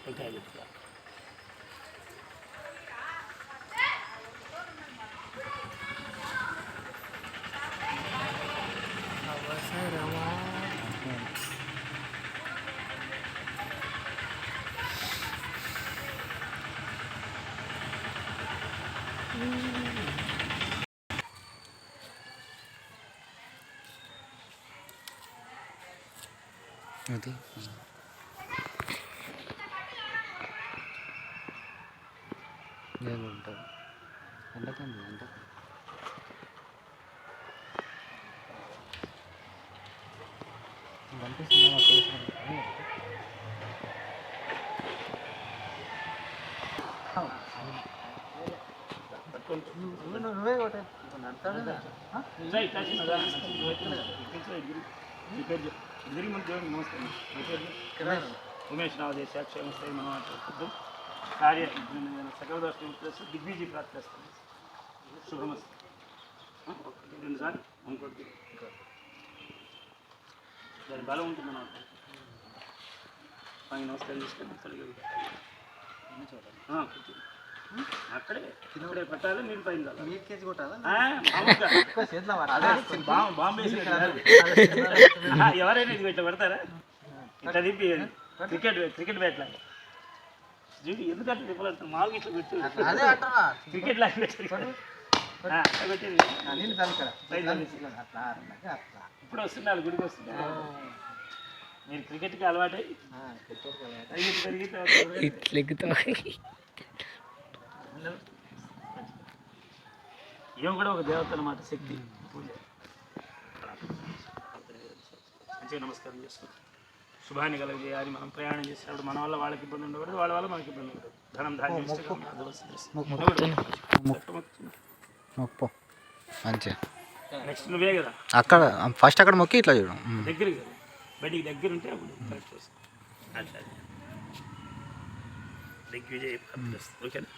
టెంకాయ పెట్టుకో. అది నేను ఉంటాను ఎంతకండి ఎంత నువ్వే కొట్టే ఉమేష్ నావదేశ క్షేమస్థాయి మనవాడు కార్య సకల దర్శనం ప్లస్ దిగ్విజయ ప్రాప్తిస్తాను. శుభమస్తు. రెండుసార్లు ఇంకోటి దాని బలం ఉంటుంది అన్నమాట. పైన నమస్కారం చేసుకొని తొలగి అక్కడే ఇక్కడే పెట్టాలి. మీరు పైన మీరు కేజీ కొట్టాలా బాంబే ఎవరైనా ఇది ఇట్లా పెడతారా? ఇట్లా తిప్పి క్రికెట్ బ్యాట్ లాగా చూడు. ఎందుకంటే తిప్పలేదు మామూలుగా ఇట్లా పెట్టు. క్రికెట్ లాగా పెట్టారు. ఇప్పుడు వస్తున్నారు గుడికి వస్తున్నారు. మీరు క్రికెట్కి అలవాటై ఏం కూడా ఒక దేవత అన్నమాట, శక్తి. మంచిగా నమస్కారం చేసుకుంటాం. శుభాన్ని కలగజేయాలి. మనం ప్రయాణం చేసినప్పుడు మన వల్ల వాళ్ళకి ఇబ్బంది ఉండకూడదు, వాళ్ళ వల్ల మనకి ఇబ్బంది ఉండదు. ధనం ధాన్యం మంచిగా. నెక్స్ట్ నువ్వే కదా అక్కడ ఫస్ట్ అక్కడ మొక్కి ఇట్లా చూడు దగ్గర కదా, బయటికి దగ్గర ఉంటే అప్పుడు కరెక్ట్ వస్తుంది. అట్లా దిగ్విజయ ఓకేనా.